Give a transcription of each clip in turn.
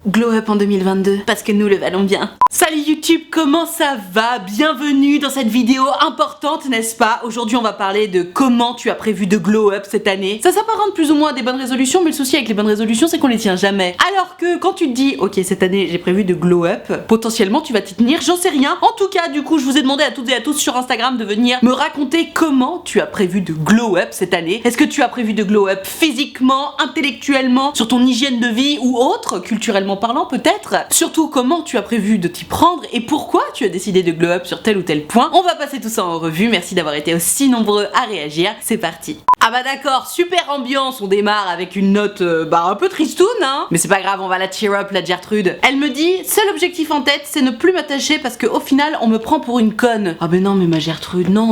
Glow Up en 2022, parce que nous le valons bien. Salut YouTube, comment ça va? Bienvenue dans cette vidéo importante, n'est-ce pas? Aujourd'hui on va parler de comment tu as prévu de glow up cette année. Ça s'apparente plus ou moins à des bonnes résolutions, mais le souci avec les bonnes résolutions c'est qu'on les tient jamais. Alors que quand tu te dis, ok cette année j'ai prévu de glow up, potentiellement tu vas t'y tenir, j'en sais rien. En tout cas du coup je vous ai demandé à toutes et à tous sur Instagram de venir me raconter comment tu as prévu de glow up cette année. Est-ce que tu as prévu de glow up physiquement, intellectuellement, sur ton hygiène de vie ou autre, culturellement parlant peut-être? Surtout comment tu as prévu de t'y prendre et pourquoi tu as décidé de glow up sur tel ou tel point. On va passer tout ça en revue, merci d'avoir été aussi nombreux à réagir, c'est parti. Ah bah d'accord, super ambiance, on démarre avec une note un peu tristoune hein. Mais c'est pas grave, on va la cheer up la Gertrude. Elle me dit, seul objectif en tête c'est ne plus m'attacher parce qu'au final on me prend pour une conne. Ah ben non mais ma Gertrude, non.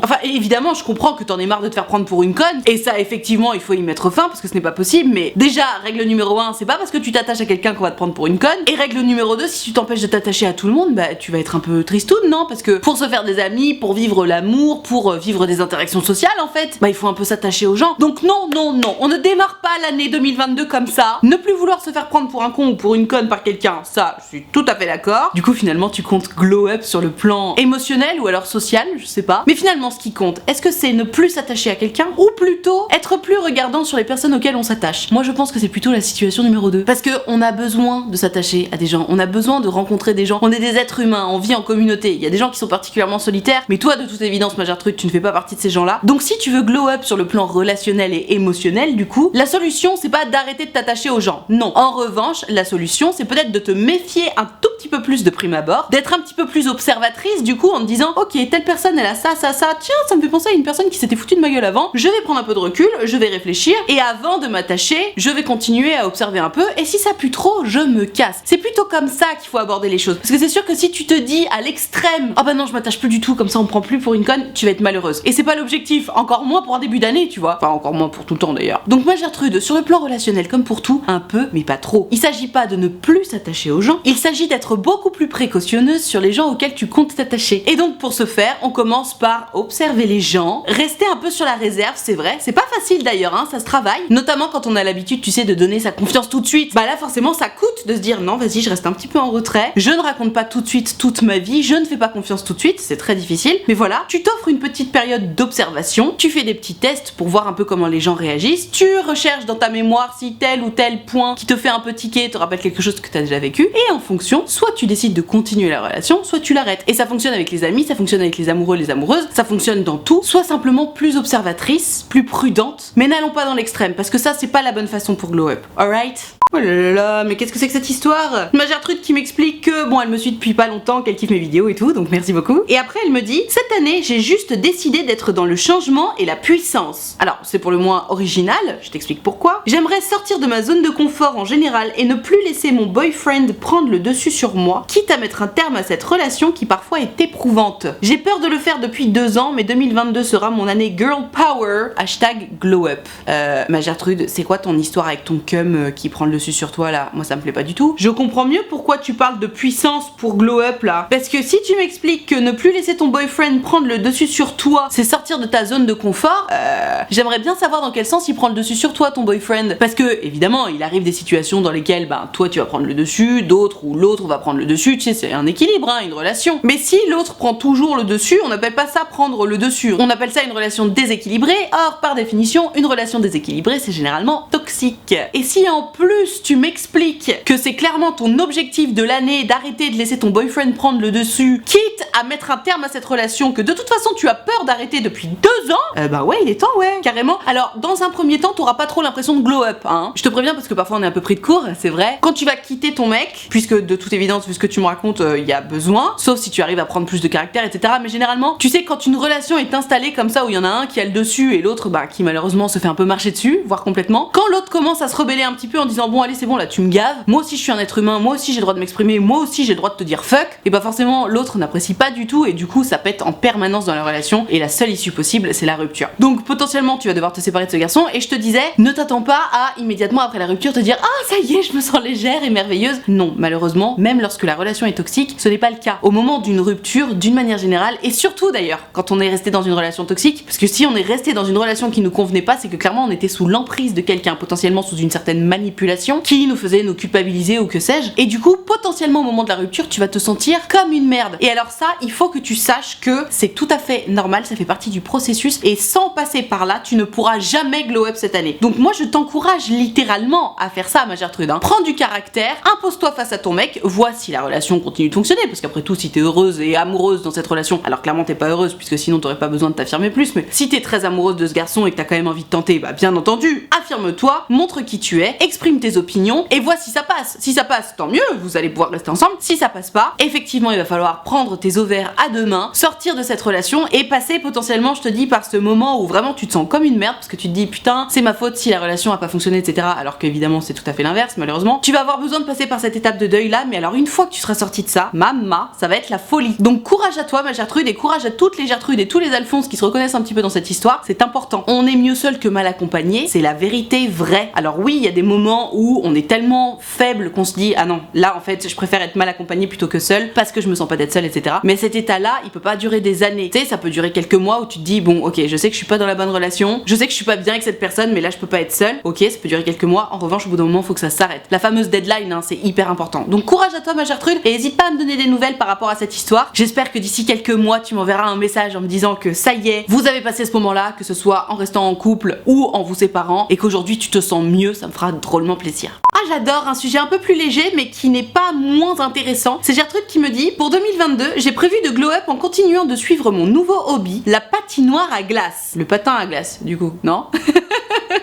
Enfin évidemment je comprends que t'en aies marre de te faire prendre pour une conne, et ça effectivement il faut y mettre fin parce que ce n'est pas possible, mais déjà règle numéro 1, c'est pas parce que tu t'attaches à quelqu'un qu'on va te prendre pour une conne, et règle numéro 2, si tu t'empêches de t'attacher à tout le monde, bah tu vas être un peu tristoune, non? Parce que pour se faire des amis, pour vivre l'amour, pour vivre des interactions sociales en fait, bah il faut un peu s'attacher aux gens. Donc non, on ne démarre pas l'année 2022 comme ça. Ne plus vouloir se faire prendre pour un con ou pour une conne par quelqu'un, ça je suis tout à fait d'accord. Du coup finalement tu comptes glow up sur le plan émotionnel ou alors social, je sais pas. Mais finalement ce qui compte, est-ce que c'est ne plus s'attacher à quelqu'un ou plutôt être plus regardant sur les personnes auxquelles on s'attache? Moi je pense que c'est plutôt la situation numéro 2. Parce que on a besoin de s'attacher à des gens, on a besoin de rencontrer des gens, on est des êtres humains, on vit en communauté. Il y a des gens qui sont particulièrement solitaires, mais toi de toute évidence ma Gertrude tu ne fais pas partie de ces gens là. Donc si tu veux glow up sur le plan relationnel et émotionnel du coup, la solution c'est pas d'arrêter de t'attacher aux gens, non. En revanche la solution c'est peut-être de te méfier un tout petit peu plus de prime abord, d'être un petit peu plus observatrice du coup en te disant ok telle personne elle a ça, tiens ça me fait penser à une personne qui s'était foutue de ma gueule avant, je vais prendre un peu de recul, je vais réfléchir et avant de m'attacher je vais continuer à observer un peu, et si ça pue trop je me casse. C'est plutôt comme ça qu'il faut aborder les choses, parce que c'est sûr que si tu te dis à l'extrême ah bah non je m'attache plus du tout comme ça on me prend plus pour une conne, tu vas être malheureuse, et c'est pas l'objectif, encore moins pour un début d'année tu vois, enfin encore moins pour tout le temps d'ailleurs. Donc moi Gertrude, sur le plan relationnel comme pour tout, un peu mais pas trop. Il s'agit pas de ne plus s'attacher aux gens, il s'agit d'être beaucoup plus précautionneuse sur les gens auxquels tu comptes t'attacher. Et donc pour ce faire on commence par observer les gens, rester un peu sur la réserve, c'est vrai, c'est pas facile d'ailleurs hein, ça se travaille, notamment quand on a l'habitude tu sais de donner sa confiance tout de suite. Bah là forcément ça coûte de se dire non vas-y je reste un petit peu en retrait, je ne raconte pas tout de suite toute ma vie, je ne fais pas confiance tout de suite, c'est très difficile, mais voilà, tu t'offres une petite période d'observation, tu fais des petits tests pour voir un peu comment les gens réagissent, tu recherches dans ta mémoire si tel ou tel point qui te fait un peu tiquer te rappelle quelque chose que tu as déjà vécu, et en fonction, soit tu décides de continuer la relation, soit tu l'arrêtes. Et ça fonctionne avec les amis, ça fonctionne avec les amoureux, les amoureuses, ça fonctionne dans tout. Sois simplement plus observatrice, plus prudente, mais n'allons pas dans l'extrême, parce que ça c'est pas la bonne façon pour glow up, alright? Oh là là là, mais qu'est-ce que c'est que cette histoire? Ma Gertrude qui m'explique que, bon, elle me suit depuis pas longtemps, qu'elle kiffe mes vidéos et tout, donc merci beaucoup. Et après, elle me dit, cette année, j'ai juste décidé d'être dans le changement et la puissance. Alors, c'est pour le moins original, je t'explique pourquoi. J'aimerais sortir de ma zone de confort en général et ne plus laisser mon boyfriend prendre le dessus sur moi, quitte à mettre un terme à cette relation qui parfois est éprouvante. J'ai peur de le faire depuis 2 ans, mais 2022 sera mon année girl power, #glow up. Ma Gertrude, c'est quoi ton histoire avec ton cum qui prend le dessus sur toi là? Moi ça me plaît pas du tout. Je comprends mieux pourquoi tu parles de puissance pour glow up là. Parce que si tu m'expliques que ne plus laisser ton boyfriend prendre le dessus sur toi, c'est sortir de ta zone de confort, j'aimerais bien savoir dans quel sens il prend le dessus sur toi ton boyfriend. Parce que évidemment il arrive des situations dans lesquelles toi tu vas prendre le dessus, d'autres ou l'autre va prendre le dessus, tu sais c'est un équilibre hein, une relation. Mais si l'autre prend toujours le dessus, on n'appelle pas ça prendre le dessus, on appelle ça une relation déséquilibrée. Or par définition une relation déséquilibrée c'est généralement toxique. Et si en plus tu m'expliques que c'est clairement ton objectif de l'année d'arrêter de laisser ton boyfriend prendre le dessus, quitte à mettre un terme à cette relation que de toute façon tu as peur d'arrêter depuis 2 ans, bah ouais il est temps ouais, carrément. Alors dans un premier temps t'auras pas trop l'impression de glow up hein. Je te préviens parce que parfois on est un peu pris de court, c'est vrai. Quand tu vas quitter ton mec, puisque de toute évidence vu ce que tu me racontes il y a besoin, sauf si tu arrives à prendre plus de caractère etc, mais généralement tu sais quand une relation est installée comme ça où il y en a un qui a le dessus et l'autre qui malheureusement se fait un peu marcher dessus, voire complètement, quand l'autre commence à se rebeller un petit peu en disant bon allez c'est bon là tu me gaves, moi aussi je suis un être humain, moi aussi j'ai le droit de m'exprimer, moi aussi j'ai le droit de te dire fuck, et bah forcément l'autre n'apprécie pas du tout et du coup ça pète en permanence dans la relation et la seule issue possible c'est la rupture. Donc potentiellement tu vas devoir te séparer de ce garçon, et je te disais ne t'attends pas à immédiatement après la rupture te dire ah ça y est je me sens légère et merveilleuse. Non malheureusement même lorsque la relation est toxique ce n'est pas le cas. Au moment d'une rupture d'une manière générale, et surtout d'ailleurs quand on est resté dans une relation toxique, parce que si on est resté dans une relation qui nous convenait pas c'est que clairement on était sous l'emprise de quelqu'un, potentiellement sous une certaine manipulation relation qui nous faisait nous culpabiliser ou que sais-je. Et du coup, potentiellement au moment de la rupture, tu vas te sentir comme une merde. Et alors ça, il faut que tu saches que c'est tout à fait normal, ça fait partie du processus et sans passer par là, tu ne pourras jamais glow up cette année. Donc moi, je t'encourage littéralement à faire ça, ma Gertrude. Prends du caractère, impose-toi face à ton mec, vois si la relation continue de fonctionner, parce qu'après tout, si t'es heureuse et amoureuse dans cette relation, alors clairement t'es pas heureuse, puisque sinon t'aurais pas besoin de t'affirmer plus, mais si t'es très amoureuse de ce garçon et que t'as quand même envie de tenter, bah bien entendu, affirme-toi, montre qui tu es, exprime tes opinions et vois si ça passe. Si ça passe, tant mieux, vous allez pouvoir rester ensemble. Si ça passe pas, effectivement, il va falloir prendre tes ovaires à deux mains, sortir de cette relation et passer potentiellement, je te dis, par ce moment où vraiment tu te sens comme une merde, parce que tu te dis putain, c'est ma faute si la relation a pas fonctionné, etc. Alors qu'évidemment, c'est tout à fait l'inverse, malheureusement. Tu vas avoir besoin de passer par cette étape de deuil là, mais alors une fois que tu seras sorti de ça, ça va être la folie. Donc courage à toi, ma Gertrude, et courage à toutes les Gertrudes et tous les Alphonse qui se reconnaissent un petit peu dans cette histoire. C'est important. On est mieux seul que mal accompagné, c'est la vérité vraie. Alors oui, il y a des moments où on est tellement faible qu'on se dit ah non, là en fait, je préfère être mal accompagné plutôt que seul parce que je me sens pas d'être seule, etc. Mais cet état-là, il peut pas durer des années. Tu sais, ça peut durer quelques mois où tu te dis bon, ok, je sais que je suis pas dans la bonne relation, je sais que je suis pas bien avec cette personne, mais là je peux pas être seule. Ok, ça peut durer quelques mois. En revanche, au bout d'un moment, faut que ça s'arrête. La fameuse deadline, hein, c'est hyper important. Donc courage à toi, ma Gertrude, et n'hésite pas à me donner des nouvelles par rapport à cette histoire. J'espère que d'ici quelques mois, tu m'enverras un message en me disant que ça y est, vous avez passé ce moment-là, que ce soit en restant en couple ou en vous séparant, et qu'aujourd'hui tu te sens mieux. Ça me fera drôlement plaisir. Ah, j'adore un sujet un peu plus léger, mais qui n'est pas moins intéressant. C'est Gertrude qui me dit pour 2022, j'ai prévu de glow up en continuant de suivre mon nouveau hobby, la patinoire à glace. Le patin à glace, du coup, non?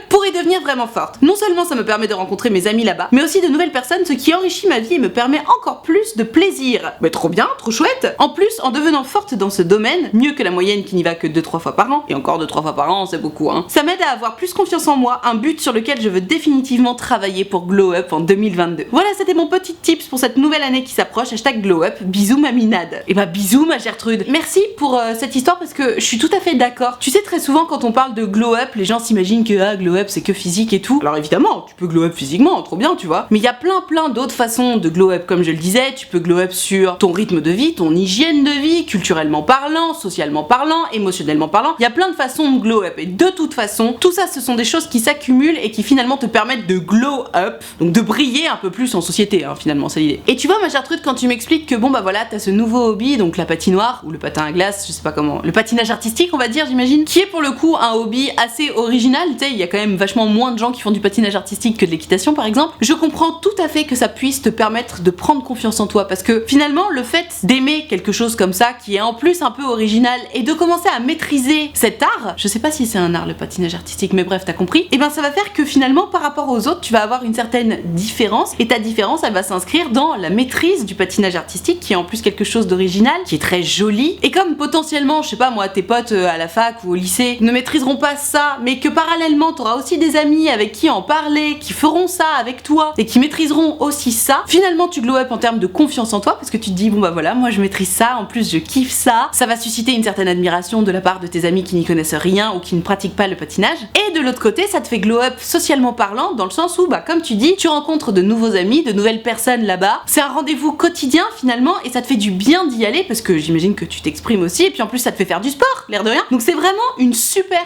Pour y devenir vraiment forte. Non seulement ça me permet de rencontrer mes amis là-bas, mais aussi de nouvelles personnes, ce qui enrichit ma vie et me permet encore plus de plaisir. Mais trop bien, trop chouette. En plus, en devenant forte dans ce domaine, mieux que la moyenne qui n'y va que 2-3 fois par an, et encore 2-3 fois par an, c'est beaucoup, hein. Ça m'aide à avoir plus confiance en moi, un but sur lequel je veux définitivement travailler pour glow up en 2022. Voilà, c'était mon petit tips pour cette nouvelle année qui s'approche, hashtag glow up. Bisous ma minade. Et bah bisous ma Gertrude. Merci pour cette histoire parce que je suis tout à fait d'accord. Tu sais, très souvent quand on parle de glow up, les gens s'imaginent que glow up c'est que physique et tout. Alors évidemment, tu peux glow up physiquement, trop bien, tu vois. Mais il y a plein d'autres façons de glow up, comme je le disais. Tu peux glow up sur ton rythme de vie, ton hygiène de vie, culturellement parlant, socialement parlant, émotionnellement parlant. Il y a plein de façons de glow up et de toute façon, tout ça ce sont des choses qui s'accumulent et qui finalement te permettent de glow up, donc de briller un peu plus en société, hein, finalement, c'est l'idée. Et tu vois, ma Gertrude, quand tu m'expliques que bon bah voilà, t'as ce nouveau hobby, donc la patinoire ou le patin à glace, je sais pas comment, le patinage artistique, on va dire, j'imagine, qui est pour le coup un hobby assez original. Tu sais, il y a quand même vachement moins de gens qui font du patinage artistique que de l'équitation par exemple. Je comprends tout à fait que ça puisse te permettre de prendre confiance en toi parce que finalement le fait d'aimer quelque chose comme ça qui est en plus un peu original et de commencer à maîtriser cet art, je sais pas si c'est un art le patinage artistique mais bref t'as compris, et ben ça va faire que finalement par rapport aux autres tu vas avoir une certaine différence et ta différence elle va s'inscrire dans la maîtrise du patinage artistique qui est en plus quelque chose d'original, qui est très joli, et comme potentiellement je sais pas moi tes potes à la fac ou au lycée ne maîtriseront pas ça mais que parallèlement t'auras aussi des amis avec qui en parler, qui feront ça avec toi et qui maîtriseront aussi ça, finalement tu glow up en termes de confiance en toi parce que tu te dis bon bah voilà, moi je maîtrise ça, en plus je kiffe ça, ça va susciter une certaine admiration de la part de tes amis qui n'y connaissent rien ou qui ne pratiquent pas le patinage, et de l'autre côté ça te fait glow up socialement parlant dans le sens où bah comme tu dis, tu rencontres de nouveaux amis, de nouvelles personnes là-bas, c'est un rendez-vous quotidien finalement et ça te fait du bien d'y aller parce que j'imagine que tu t'exprimes aussi et puis en plus ça te fait faire du sport, l'air de rien, donc c'est vraiment une super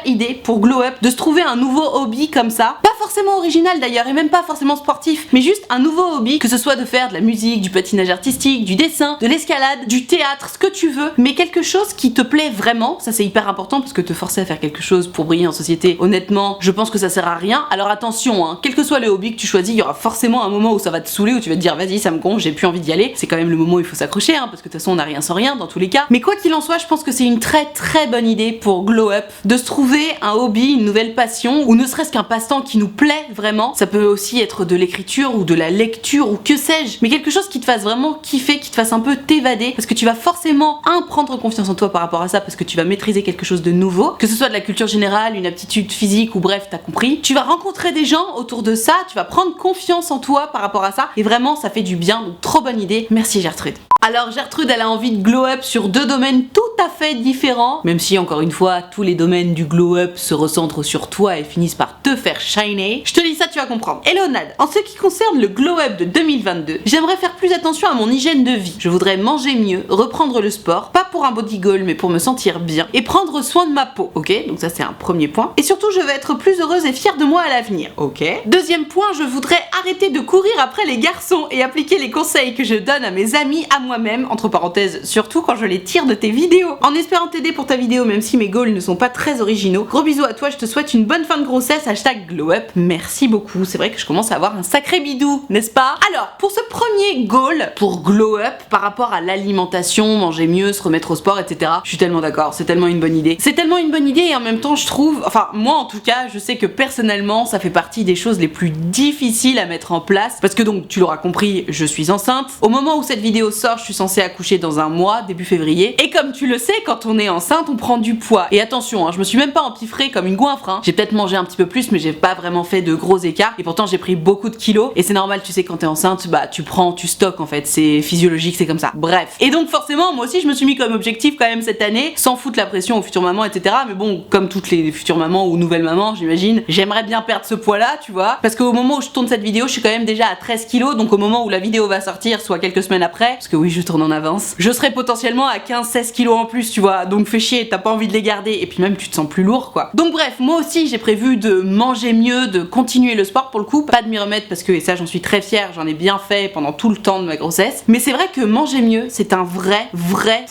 idée pour glow up de se trouver un nouveau hobby comme ça, pas forcément original d'ailleurs et même pas forcément sportif, mais juste un nouveau hobby, que ce soit de faire de la musique, du patinage artistique, du dessin, de l'escalade, du théâtre, ce que tu veux, mais quelque chose qui te plaît vraiment. Ça c'est hyper important parce que te forcer à faire quelque chose pour briller en société, honnêtement, je pense que ça sert à rien. Alors attention, hein, quel que soit le hobby que tu choisis, il y aura forcément un moment où ça va te saouler, où tu vas te dire vas-y ça me gonfle, j'ai plus envie d'y aller. C'est quand même le moment où il faut s'accrocher, hein, parce que de toute façon on n'a rien sans rien dans tous les cas. Mais quoi qu'il en soit, je pense que c'est une très bonne idée pour glow up de se trouver un hobby, une nouvelle passion, ou ne serait-ce qu'un passe-temps qui nous plaît vraiment. Ça peut aussi être de l'écriture ou de la lecture ou que sais-je, mais quelque chose qui te fasse vraiment kiffer, qui te fasse un peu t'évader, parce que tu vas forcément prendre confiance en toi par rapport à ça, parce que tu vas maîtriser quelque chose de nouveau, que ce soit de la culture générale, une aptitude physique ou bref, t'as compris. Tu vas rencontrer des gens autour de ça, tu vas prendre confiance en toi par rapport à ça, et vraiment ça fait du bien, donc trop bonne idée. Merci Gertrude. Alors Gertrude, elle a envie de glow up sur deux domaines tout à fait différents, même si encore une fois tous les domaines du glow up se recentrent sur toi et finissent par te faire shiner. Je te dis ça, tu vas comprendre. Hello Nad, en ce qui concerne le glow up de 2022, j'aimerais faire plus attention à mon hygiène de vie. Je voudrais manger mieux, reprendre le sport, pas pour un body goal mais pour me sentir bien et prendre soin de ma peau. Ok, donc ça c'est un premier point. Et surtout je veux être plus heureuse et fière de moi à l'avenir. Ok. Deuxième point, je voudrais arrêter de courir après les garçons et appliquer les conseils que je donne à mes amis, à moi-même, entre parenthèses, surtout quand je les tire de tes vidéos. En espérant t'aider pour ta vidéo, même si mes goals ne sont pas très originaux. Gros bisous à toi, je te souhaite une bonne fin de grossesse, #glowup. Merci beaucoup, c'est vrai que je commence à avoir un sacré bidou, n'est-ce pas? Alors, pour ce premier goal, pour glow up, par rapport à l'alimentation, manger mieux, se remettre au sport, etc. Je suis tellement d'accord, c'est tellement une bonne idée. C'est tellement une bonne idée et en même temps, je trouve, enfin, moi en tout cas, je sais que personnellement, ça fait partie des choses les plus difficiles à mettre en place. Parce que donc, tu l'auras compris, je suis enceinte. Au moment où cette vidéo sort, je suis censée accoucher dans un mois, début février. Et comme tu le sais, quand on est enceinte, on prend du poids. Et attention, hein, je me suis même pas empiffrée comme une goinfre. Hein. J'ai peut-être mangé un petit peu plus, mais j'ai pas vraiment fait de gros écarts. Et pourtant, j'ai pris beaucoup de kilos. Et c'est normal, tu sais, quand t'es enceinte, bah tu prends, tu stockes en fait. C'est physiologique, c'est comme ça. Bref. Et donc forcément, moi aussi, je me suis mis comme objectif quand même cette année, sans foutre la pression aux futures mamans, etc. Mais bon, comme toutes les futures mamans ou nouvelles mamans, j'imagine, j'aimerais bien perdre ce poids-là, tu vois. Parce qu'au moment où je tourne cette vidéo, je suis quand même déjà à 13 kilos. Donc au moment où la vidéo va sortir, soit quelques semaines après, parce que oui, je tourne en avance, je serai potentiellement à 15-16 kilos en plus, tu vois. Donc fais chier, t'as pas envie de les garder. Et puis même, tu te sens plus lourd, quoi. Donc bref, moi aussi, j'ai prévu de manger mieux, de continuer le sport pour le coup. Pas de m'y remettre parce que, et ça, j'en suis très fière, j'en ai bien fait pendant tout le temps de ma grossesse. Mais c'est vrai que manger mieux, c'est un vrai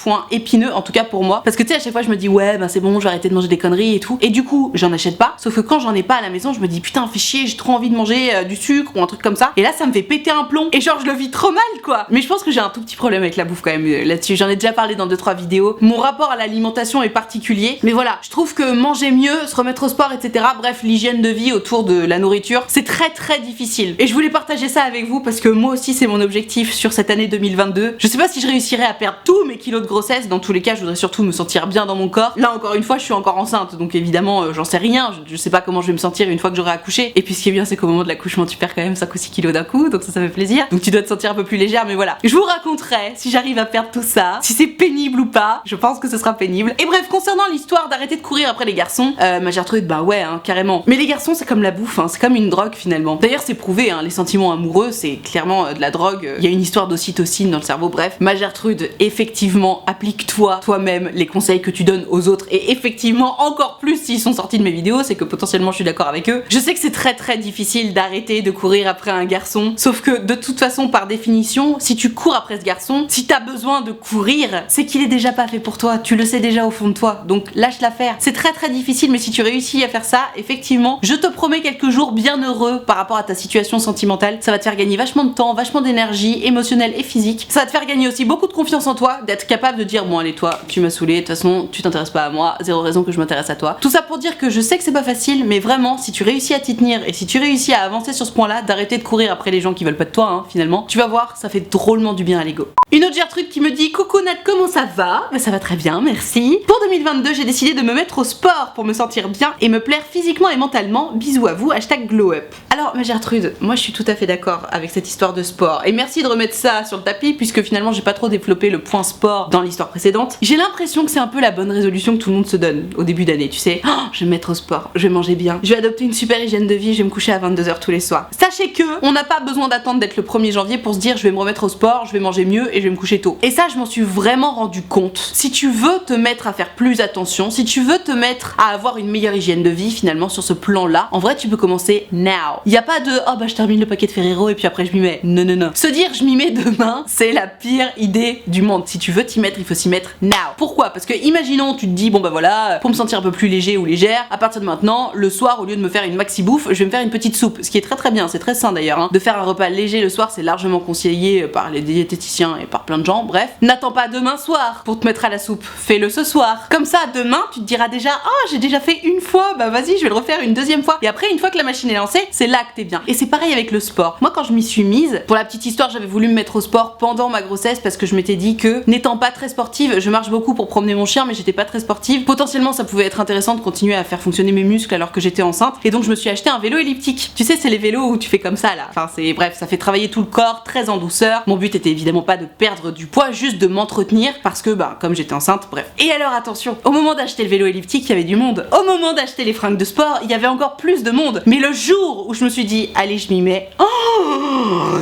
point épineux, en tout cas pour moi. Parce que tu sais, à chaque fois, je me dis, ouais, ben c'est bon, je vais arrêter de manger des conneries et tout. Et du coup, j'en achète pas. Sauf que quand j'en ai pas à la maison, je me dis, putain, fais chier, j'ai trop envie de manger du sucre ou un truc comme ça. Et là, ça me fait péter un plomb. Et genre, je le vis trop mal, quoi. Mais je pense que j'ai un tout petit problème avec la bouffe quand même là-dessus. J'en ai déjà parlé dans 2-3 vidéos. Mon rapport à l'alimentation est particulier. Mais voilà, je trouve que manger mieux, se remettre au sport, etc. Bref, l'hygiène de vie autour de la nourriture, c'est très difficile. Et je voulais partager ça avec vous parce que moi aussi, c'est mon objectif sur cette année 2022. Je sais pas si je réussirai à perdre tous mes kilos de grossesse. Dans tous les cas, je voudrais surtout me sentir bien dans mon corps. Là, encore une fois, je suis encore enceinte. Donc évidemment, j'en sais rien. Je sais pas comment je vais me sentir une fois que j'aurai accouché. Et puis ce qui est bien, c'est qu'au moment de l'accouchement, tu perds quand même 5 ou 6 kilos d'un coup. Donc ça fait plaisir. Donc tu dois te sentir un peu plus légère. Mais voilà. Je vous raconterai si j'arrive à perdre tout ça. Si c'est pénible ou pas. Je pense que ce sera pénible. Et bref, concernant l'histoire d'arrêter de courir après les garçons, ma Gertrude, bah ouais, hein, carrément. Mais les garçons, c'est comme la bouffe. Hein, c'est comme une drogue finalement. D'ailleurs, c'est prouvé. Hein, les sentiments amoureux, c'est clairement de la drogue. Il y a une histoire d'ocytocine dans le cerveau. Bref, ma Gertrude, effectivement, applique-toi toi-même les conseils que tu donnes aux autres. Et effectivement, encore plus s'ils sont sortis de mes vidéos, c'est que potentiellement je suis d'accord avec eux. Je sais que c'est très difficile d'arrêter de courir après un garçon. Sauf que de toute façon, par définition, si tu cours après ce garçon, si t'as besoin de courir, c'est qu'il est déjà pas fait pour toi. Tu le sais déjà au fond de toi. Donc lâche l'affaire. C'est très difficile, mais si tu réussis à faire ça, effectivement, je te promets quelques jours bien heureux par rapport à ta situation sentimentale. Ça va te faire gagner vachement de temps, vachement d'énergie, émotionnelle et physique. Ça va te faire gagner aussi beaucoup de confiance en toi, d'être capable de dire bon allez toi, tu m'as saoulé, de toute façon tu t'intéresses pas à moi, zéro raison que je m'intéresse à toi. Tout ça pour dire que je sais que c'est pas facile, mais vraiment si tu réussis à t'y tenir et si tu réussis à avancer sur ce point-là, d'arrêter de courir après les gens qui veulent pas de toi, hein, finalement, tu vas voir, ça fait drôlement du bien à l'ego. Une autre Gertrude qui me dit coucou Nat, comment ça va? Bah ça va très bien, merci. Pour 2022, j'ai décidé de me mettre au sport pour me sentir bien et me plaire physiquement et mentalement. Bisous à vous, #glowup. Alors ma Gertrude, moi je suis tout à fait d'accord avec cette histoire de sport et merci de remettre ça sur le tapis puisque finalement j'ai pas trop développé le point sport dans l'histoire précédente. J'ai l'impression que c'est un peu la bonne résolution que tout le monde se donne au début d'année, tu sais. Oh, je vais me mettre au sport, je vais manger bien, je vais adopter une super hygiène de vie, je vais me coucher à 22h tous les soirs. Sachez que on n'a pas besoin d'attendre d'être le 1er janvier pour se dire je vais me remettre au sport, je vais manger mieux et je vais me coucher tôt. Et ça je m'en suis vraiment rendu compte. Si tu veux te mettre à faire plus attention, si tu veux te mettre à avoir une meilleure hygiène de vie finalement sur ce plan là, en vrai tu peux commencer now. Il y a pas de oh bah je termine le paquet de Ferrero et puis après je m'y mets. Non. Se dire je m'y mets demain, c'est la pire idée du monde. Si tu veux t'y mettre, il faut s'y mettre now. Pourquoi? Parce que imaginons tu te dis bon bah voilà, pour me sentir un peu plus léger ou légère, à partir de maintenant, le soir au lieu de me faire une maxi bouffe, je vais me faire une petite soupe, ce qui est très bien, c'est très sain d'ailleurs. Hein. De faire un repas léger le soir, c'est largement conseillé par les diététiciens et par plein de gens. Bref, n'attends pas demain soir pour te mettre à la soupe, fais-le ce soir. Comme ça demain tu te diras déjà oh j'ai déjà fait une fois, bah vas-y je vais le refaire une deuxième fois. Et après une fois que la machine est lancée, c'est là que t'es bien. Et c'est pareil avec le sport. Moi quand je m'y suis mise, pour la petite histoire, j'avais voulu me mettre au sport pendant ma grossesse parce que je m'étais dit que n'étant pas très sportive, je marche beaucoup pour promener mon chien mais j'étais pas très sportive, potentiellement ça pouvait être intéressant de continuer à faire fonctionner mes muscles alors que j'étais enceinte, et donc je me suis acheté un vélo elliptique. Tu sais, c'est les vélos où tu fais comme ça là, enfin c'est bref, ça fait travailler tout le corps très en douceur. Mon but était évidemment pas de perdre du poids, juste de m'entretenir parce que bah comme j'étais enceinte, bref. Et alors attention, au moment d'acheter le vélo elliptique, il y avait du monde. Au moment d'acheter les fringues de sport, il y avait encore plus de monde. Mais le jour où je me suis dit allez, je m'y mets, oh,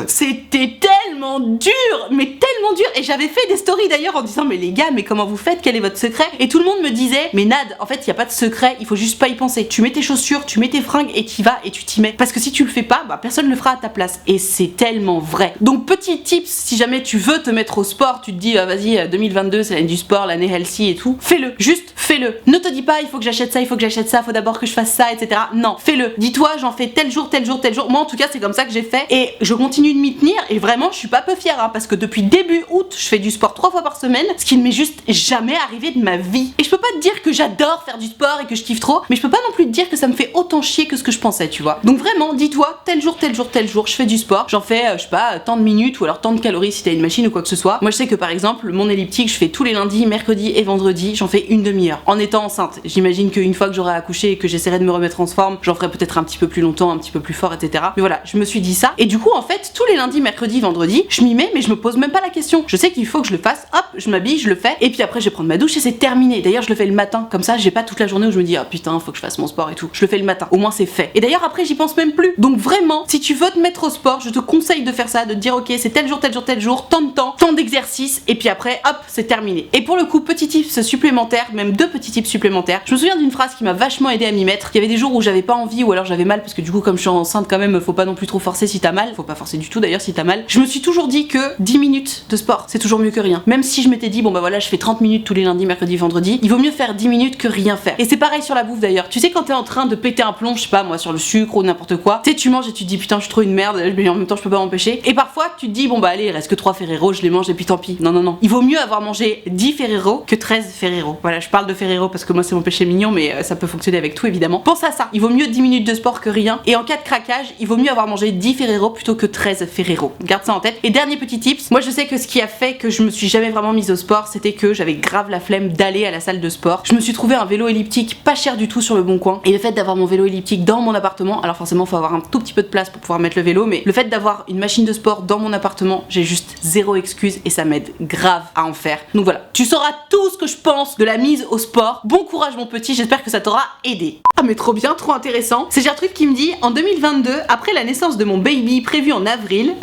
c'était tellement dur, mais tellement dur. Et j'avais fait des stories d'ailleurs en disant mais les gars, mais comment vous faites, quel est votre secret? Et tout le monde me disait mais Nad, en fait il y a pas de secret, il faut juste pas y penser. Tu mets tes chaussures, tu mets tes fringues et t'y vas et tu t'y mets. Parce que si tu le fais pas, bah personne le fera à ta place. Et c'est tellement vrai. Donc petit tips, si jamais tu veux te mettre au sport, tu te dis vas-y 2022 c'est l'année du sport, l'année healthy et tout, fais-le, juste fais-le. Ne te dis pas il faut que j'achète ça, il faut que j'achète ça, faut d'abord que je fasse ça, etc. Non, fais-le. Dis-toi j'en fais tel jour, tel jour, tel jour. Moi en tout cas c'est comme ça que j'ai fait et je continue de m'y tenir et vraiment je suis pas peu fière hein, parce que depuis début août je fais du sport 3 fois par semaine, ce qui ne m'est juste jamais arrivé de ma vie. Et je peux pas te dire que j'adore faire du sport et que je kiffe trop, mais je peux pas non plus te dire que ça me fait autant chier que ce que je pensais, tu vois. Donc vraiment dis-toi tel jour, tel jour, tel jour je fais du sport, j'en fais je sais pas tant de minutes ou alors tant de calories si t'as une machine ou quoi que ce soit. Moi je sais que par exemple mon elliptique je fais tous les lundis, mercredis et vendredis, j'en fais une demi-heure en étant enceinte. J'imagine qu'une fois que j'aurai accouché et que j'essaierai de me remettre en forme, j'en ferai peut-être un petit peu plus longtemps, un petit peu plus fort, etc. Mais voilà, je me suis dit ça et du coup en fait tous les lundis, mercredis, vendredis, je m'y mets mais je me pose même pas la question. Je sais qu'il faut que je le fasse, hop, je m'habille, je le fais et puis après je vais prendre ma douche et c'est terminé. D'ailleurs je le fais le matin, comme ça j'ai pas toute la journée où je me dis ah putain faut que je fasse mon sport et tout. Je le fais le matin, au moins c'est fait. Et d'ailleurs après j'y pense même plus. Donc vraiment, si tu veux te mettre au sport, je te conseille de faire ça, de te dire ok c'est tel jour, tel jour, tel jour, tant de temps, tant d'exercices et puis après hop c'est terminé. Et pour le coup petit tips supplémentaire, même 2 petits tips supplémentaires, je me souviens d'une phrase qui m'a vachement aidé à m'y mettre. Il y avait des jours où j'avais pas envie ou alors j'avais mal parce que du coup comme je suis enceinte quand même faut pas non plus trop forcer si t'as mal, faut pas forcer du tout d'ailleurs si t'as mal. Je me suis toujours dit que 10 minutes de sport c'est toujours mieux que rien. Même si je m'étais dit bon bah voilà je fais 30 minutes tous les lundis, mercredis, vendredis, il vaut mieux faire 10 minutes que rien faire. Et c'est pareil sur la bouffe d'ailleurs. Tu sais quand t'es en train de péter un plomb, je sais pas moi sur le sucre ou n'importe quoi, tu sais tu manges et tu te dis putain je suis trop une merde mais en même temps je peux pas m'empêcher. Et parfois tu te dis bon bah allez il reste que 3 Ferrero, je les mange et puis tant pis. Non non non. Il vaut mieux avoir mangé 10 Ferrero que 13 Ferrero. Voilà, je parle de Ferrero parce que moi c'est mon péché mignon mais ça peut fonctionner avec tout évidemment. Pense à ça. Il vaut mieux 10 minutes de sport que rien et en cas de craquage, il vaut mieux avoir mangé 10 Ferrero plutôt que 13 Ferrero. Garde ça en tête. Et dernier petit tips, moi je sais que ce qui a fait que je me suis jamais vraiment mise au sport, c'était que j'avais grave la flemme d'aller à la salle de sport. Je me suis trouvé un vélo elliptique pas cher du tout sur le bon coin et le fait d'avoir mon vélo elliptique dans mon appartement, alors forcément faut avoir un tout petit peu de place pour pouvoir mettre le vélo, mais le fait d'avoir une machine de sport dans mon appartement, j'ai juste zéro excuse et ça m'aide grave à en faire. Donc voilà, tu sauras tout ce que je pense de la mise au sport. Bon courage mon petit, j'espère que ça t'aura aidé. Ah mais trop bien, trop intéressant. C'est Gertrude qui me dit en 2022, après la naissance de mon baby prévue en avril,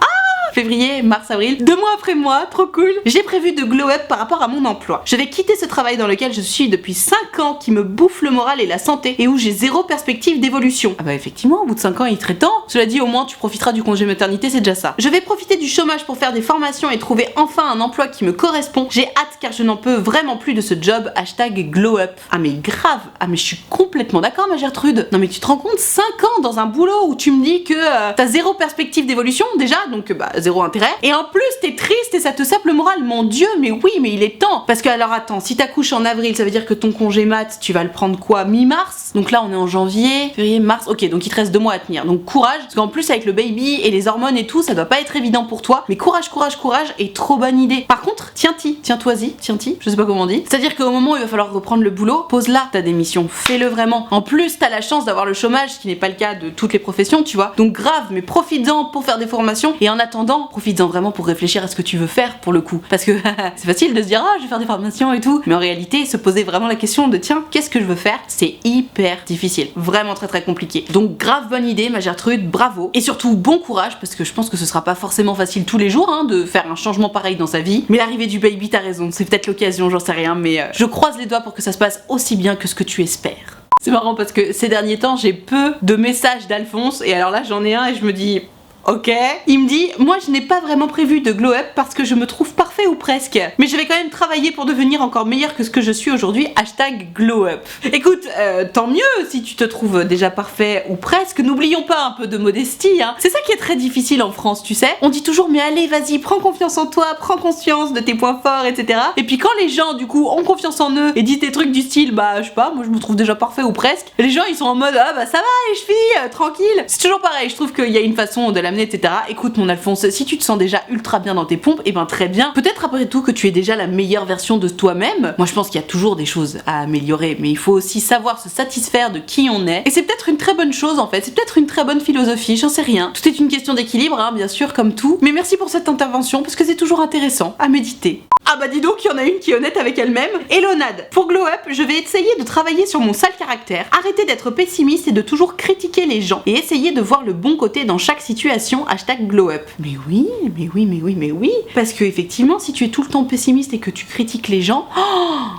février, mars, avril, 2 mois après moi, trop cool. J'ai prévu de glow up par rapport à mon emploi. Je vais quitter ce travail dans lequel je suis depuis 5 ans qui me bouffe le moral et la santé et où j'ai zéro perspective d'évolution. Ah bah effectivement, au bout de 5 ans, il serait temps. Cela dit, au moins tu profiteras du congé maternité, c'est déjà ça. Je vais profiter du chômage pour faire des formations et trouver enfin un emploi qui me correspond. J'ai hâte car je n'en peux vraiment plus de ce job. #glow up. Ah mais grave. Ah mais je suis complètement d'accord ma Gertrude. Non mais tu te rends compte, 5 ans dans un boulot où tu me dis que t'as zéro perspective d'évolution déjà, donc bah zéro intérêt. Et en plus t'es triste et ça te sape le moral. Mon dieu, mais oui, mais il est temps. Parce que alors attends, si t'accouches en avril, ça veut dire que ton congé mat, tu vas le prendre quoi, mi-mars? Donc là on est en janvier, février, mars. Ok, donc il te reste 2 mois à tenir. Donc courage, parce qu'en plus avec le baby et les hormones et tout, ça doit pas être évident pour toi. Mais courage, courage, courage et trop bonne idée. Par contre, tiens-toi-y, je sais pas comment on dit. C'est-à-dire qu'au moment où il va falloir reprendre le boulot, pose là ta démission, fais-le vraiment. En plus, t'as la chance d'avoir le chômage, ce qui n'est pas le cas de toutes les professions, tu vois. Donc grave, mais profites-en pour faire des formations et en attendant, profites-en vraiment pour réfléchir à ce que tu veux faire pour le coup. Parce que c'est facile de se dire je vais faire des formations et tout, mais en réalité, se poser vraiment la question de tiens, qu'est-ce que je veux faire, c'est hyper difficile, vraiment très très compliqué. Donc grave bonne idée ma Gertrude, bravo. Et surtout bon courage parce que je pense que ce sera pas forcément facile tous les jours de faire un changement pareil dans sa vie. Mais l'arrivée du baby, t'as raison, c'est peut-être l'occasion, j'en sais rien, mais je croise les doigts pour que ça se passe aussi bien que ce que tu espères. C'est marrant parce que ces derniers temps j'ai peu de messages d'Alphonse et alors là j'en ai un et je me dis ok. Il me dit, moi je n'ai pas vraiment prévu de glow up parce que je me trouve parfait ou presque. Mais je vais quand même travailler pour devenir encore meilleur que ce que je suis aujourd'hui. Hashtag glow up. Écoute, tant mieux si tu te trouves déjà parfait ou presque. N'oublions pas un peu de modestie, hein. C'est ça qui est très difficile en France, tu sais. On dit toujours, mais allez, vas-y, prends confiance en toi, prends conscience de tes points forts, etc. Et puis quand les gens, du coup, ont confiance en eux et disent des trucs du style, bah, je sais pas, moi je me trouve déjà parfait ou presque, les gens ils sont en mode, ah bah ça va les chevilles, tranquille. C'est toujours pareil, je trouve qu'il y a une façon de l'amener, etc. Écoute mon Alphonse, si tu te sens déjà ultra bien dans tes pompes, et ben très bien. Peut-être après tout que tu es déjà la meilleure version de toi-même. Moi je pense qu'il y a toujours des choses à améliorer, mais il faut aussi savoir se satisfaire de qui on est. Et c'est peut-être une très bonne chose en fait, c'est peut-être une très bonne philosophie, j'en sais rien. Tout est une question d'équilibre, hein, bien sûr, comme tout. Mais merci pour cette intervention, parce que c'est toujours intéressant à méditer. Ah bah dis donc, il y en a une qui est honnête avec elle-même. Elonade, pour glow up, je vais essayer de travailler sur mon sale caractère, arrêter d'être pessimiste et de toujours critiquer les gens, et essayer de voir le bon côté dans chaque situation, hashtag glow up. Mais oui, mais oui, mais oui, mais oui. Parce que effectivement, si tu es tout le temps pessimiste et que tu critiques les gens,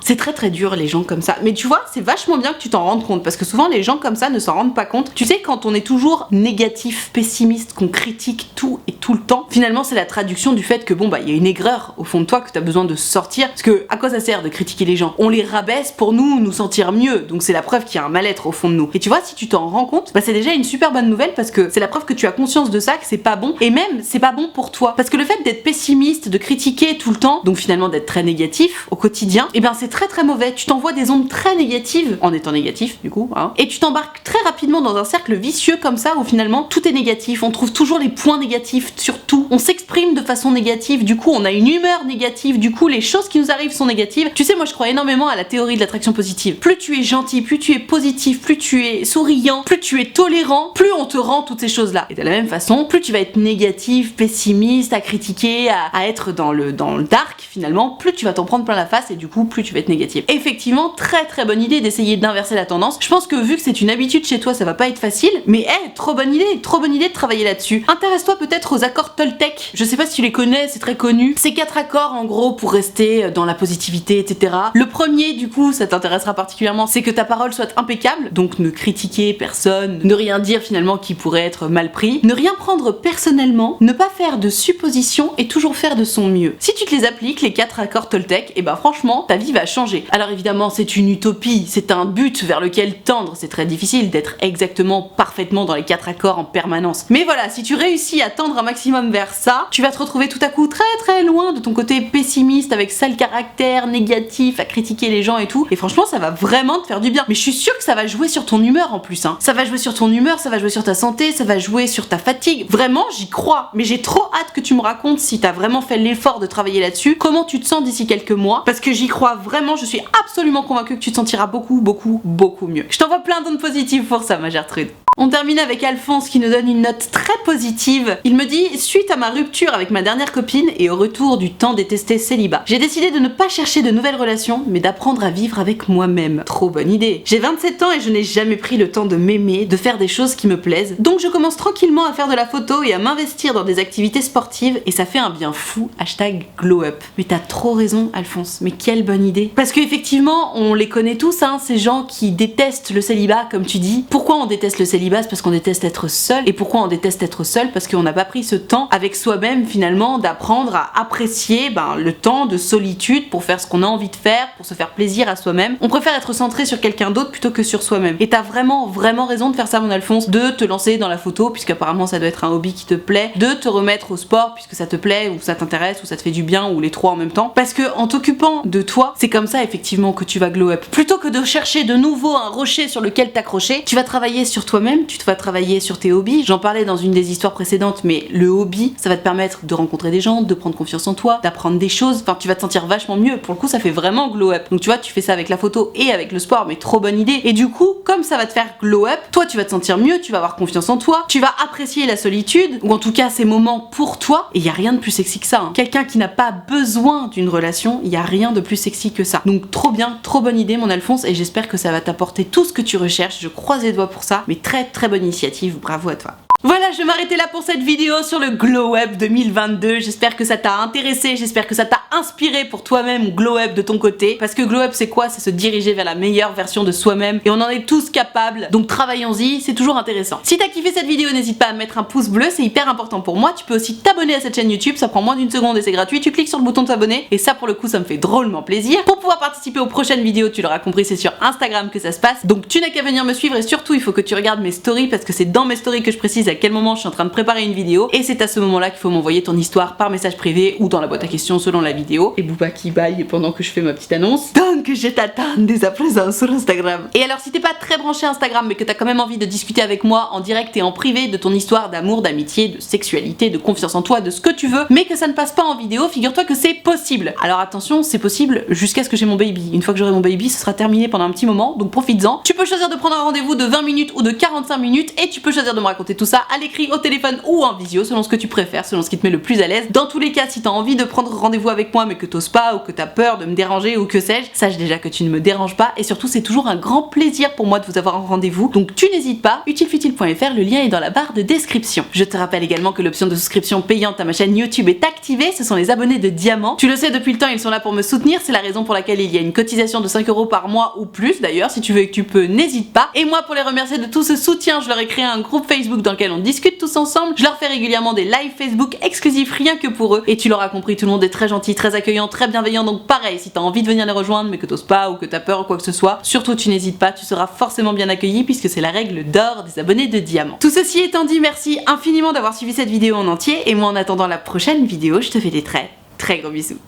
c'est très très dur les gens comme ça. Mais tu vois, c'est vachement bien que tu t'en rendes compte, parce que souvent les gens comme ça ne s'en rendent pas compte. Tu sais, quand on est toujours négatif, pessimiste, qu'on critique tout et tout le temps, finalement c'est la traduction du fait que bon bah il y a une aigreur au fond de toi que t'as besoin de sortir, parce que à quoi ça sert de critiquer les gens? On les rabaisse pour nous sentir mieux, donc c'est la preuve qu'il y a un mal-être au fond de nous. Et tu vois, si tu t'en rends compte, bah c'est déjà une super bonne nouvelle, parce que c'est la preuve que tu as conscience de ça, que c'est pas bon, et même c'est pas bon pour toi, parce que le fait d'être pessimiste, de critiquer tout le temps, donc finalement d'être très négatif au quotidien, et ben c'est très très mauvais. Tu t'envoies des ondes très négatives en étant négatif du coup, hein, et tu t'embarques très rapidement dans un cercle vicieux comme ça où finalement tout est négatif, on trouve toujours les points négatifs sur tout, on s'exprime de façon négative, du coup on a une humeur négative, du coup les choses qui nous arrivent sont négatives. Tu sais, moi je crois énormément à la théorie de l'attraction positive. Plus tu es gentil, plus tu es positif, plus tu es souriant, plus tu es tolérant, plus on te rend toutes ces choses-là. Et de la même façon, plus tu vas être négatif, pessimiste, à critiquer, à être dans le dark finalement, plus tu vas t'en prendre plein la face et du coup plus tu vas être négatif. Et effectivement, très très bonne idée d'essayer d'inverser la tendance. Je pense que vu que c'est une habitude chez toi, ça va pas être facile, mais trop bonne idée de travailler là-dessus. Intéresse-toi peut-être aux accords Toltec. Je sais pas si tu les connais, c'est très connu. C'est 4 accords en gros pour rester dans la positivité, etc. Le premier, du coup, ça t'intéressera particulièrement, c'est que ta parole soit impeccable, donc ne critiquer personne, ne rien dire finalement qui pourrait être mal pris, ne rien prendre personnellement, ne pas faire de suppositions et toujours faire de son mieux. Si tu te les appliques, les 4 accords Toltec, et ben franchement, ta vie va changer. Alors évidemment, c'est une utopie, c'est un but vers lequel tendre, c'est très difficile d'être exactement parfaitement dans les 4 accords en permanence. Mais voilà, si tu réussis à tendre un maximum vers ça, tu vas te retrouver tout à coup très très loin de ton côté pessimiste avec sale caractère, négatif, à critiquer les gens et tout. Et franchement, ça va vraiment te faire du bien. Mais je suis sûre que ça va jouer sur ton humeur en plus, hein. Ça va jouer sur ton humeur, ça va jouer sur ta santé, ça va jouer sur ta fatigue. Vraiment, j'y crois. Mais j'ai trop hâte que tu me racontes si t'as vraiment fait l'effort de travailler là-dessus, comment tu te sens d'ici quelques mois. Parce que j'y crois vraiment, je suis absolument convaincue que tu te sentiras beaucoup, beaucoup, beaucoup mieux. Je t'envoie plein d'ondes positives pour ça, ma Gertrude. On termine avec Alphonse qui nous donne une note très positive. Il me dit: suite à ma rupture avec ma dernière copine et au retour du temps détesté célibat, j'ai décidé de ne pas chercher de nouvelles relations, mais d'apprendre à vivre avec moi-même. Trop bonne idée. J'ai 27 ans et je n'ai jamais pris le temps de m'aimer, de faire des choses qui me plaisent. Donc je commence tranquillement à faire de la photo et à m'investir dans des activités sportives et ça fait un bien fou. Hashtag glow up. Mais t'as trop raison, Alphonse. Mais quelle bonne idée. Parce qu'effectivement, on les connaît tous, hein, ces gens qui détestent le célibat, comme tu dis. Pourquoi on déteste le célibat? C'est parce qu'on déteste être seul. Et pourquoi on déteste être seul? Parce qu'on n'a pas pris ce temps avec soi-même finalement d'apprendre à apprécier le temps de solitude pour faire ce qu'on a envie de faire, pour se faire plaisir à soi-même. On préfère être centré sur quelqu'un d'autre plutôt que sur soi-même. Et t'as vraiment raison de faire ça, mon Alphonse, de te lancer dans la photo puisqu'apparemment ça doit être un hobby qui te plaît, de te remettre au sport puisque ça te plaît ou ça t'intéresse ou ça te fait du bien ou les trois en même temps. Parce que en t'occupant de toi, c'est comme ça effectivement que tu vas glow up. Plutôt que de chercher de nouveau un rocher sur lequel t'accrocher, tu vas travailler sur toi-même, tu vas travailler sur tes hobbies. J'en parlais dans une des histoires précédentes, mais le hobby, ça va te permettre de rencontrer des gens, de prendre confiance en toi, d'apprendre des choses, enfin tu vas te sentir vachement mieux. Pour le coup, ça fait vraiment glow up. Donc tu vois, tu fais ça avec la photo et avec le sport, mais trop bonne idée. Et du coup, comme ça va te faire glow up, toi tu vas te sentir mieux, tu vas avoir confiance en toi, tu vas apprécier la solitude, ou en tout cas ces moments pour toi, et y a rien de plus sexy que ça, hein. Quelqu'un qui n'a pas besoin d'une relation, y a rien de plus sexy que ça. Donc trop bien, trop bonne idée mon Alphonse, et j'espère que ça va t'apporter tout ce que tu recherches. Je croise les doigts pour ça, mais très bonne initiative, bravo à toi. Voilà, je vais m'arrêter là pour cette vidéo sur le Glow Up 2022. J'espère que ça t'a intéressé, j'espère que ça t'a inspiré pour toi-même Glow Up de ton côté. Parce que Glow Up c'est quoi? C'est se diriger vers la meilleure version de soi-même et on en est tous capables. Donc travaillons-y, c'est toujours intéressant. Si t'as kiffé cette vidéo, n'hésite pas à mettre un pouce bleu, c'est hyper important pour moi. Tu peux aussi t'abonner à cette chaîne YouTube, ça prend moins d'une seconde et c'est gratuit. Tu cliques sur le bouton de s'abonner et ça pour le coup ça me fait drôlement plaisir. Pour pouvoir participer aux prochaines vidéos, tu l'auras compris, c'est sur Instagram que ça se passe. Donc tu n'as qu'à venir me suivre et surtout il faut que tu regardes mes stories parce que c'est dans mes stories que je précise à quel moment je suis en train de préparer une vidéo et c'est à ce moment là qu'il faut m'envoyer ton histoire par message privé ou dans la boîte à questions selon la vidéo. Et Booba qui baille pendant que je fais ma petite annonce. Donc je t'attends dès à présent sur Instagram. Et alors si t'es pas très branché Instagram mais que t'as quand même envie de discuter avec moi en direct et en privé de ton histoire d'amour, d'amitié, de sexualité, de confiance en toi, de ce que tu veux, mais que ça ne passe pas en vidéo, figure-toi que c'est possible. Alors attention, c'est possible jusqu'à ce que j'ai mon baby. Une fois que j'aurai mon baby, ce sera terminé pendant un petit moment, donc profites-en. Tu peux choisir de prendre un rendez-vous de 20 minutes ou de 45 minutes et tu peux choisir de me raconter tout ça à l'écrit, au téléphone ou en visio, selon ce que tu préfères, selon ce qui te met le plus à l'aise. Dans tous les cas, si t'as envie de prendre rendez-vous avec moi mais que t'oses pas ou que t'as peur de me déranger ou que sais-je, sache déjà que tu ne me déranges pas et surtout c'est toujours un grand plaisir pour moi de vous avoir en rendez-vous. Donc tu n'hésites pas, utilefutile.fr, le lien est dans la barre de description. Je te rappelle également que l'option de souscription payante à ma chaîne YouTube est activée, ce sont les abonnés de Diamant. Tu le sais depuis le temps, ils sont là pour me soutenir, c'est la raison pour laquelle il y a une cotisation de 5 € par mois ou plus d'ailleurs, si tu veux et que tu peux, n'hésite pas. Et moi pour les remercier de tout ce soutien, je leur ai créé un groupe Facebook dans lequel on discute tous ensemble, je leur fais régulièrement des lives Facebook exclusifs rien que pour eux et tu l'auras compris, tout le monde est très gentil, très accueillant, très bienveillant, donc pareil, si t'as envie de venir les rejoindre mais que t'oses pas ou que t'as peur ou quoi que ce soit, surtout tu n'hésites pas, tu seras forcément bien accueilli puisque c'est la règle d'or des abonnés de Diamant. Tout ceci étant dit, merci infiniment d'avoir suivi cette vidéo en entier et moi en attendant la prochaine vidéo, je te fais des très gros bisous.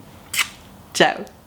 Ciao.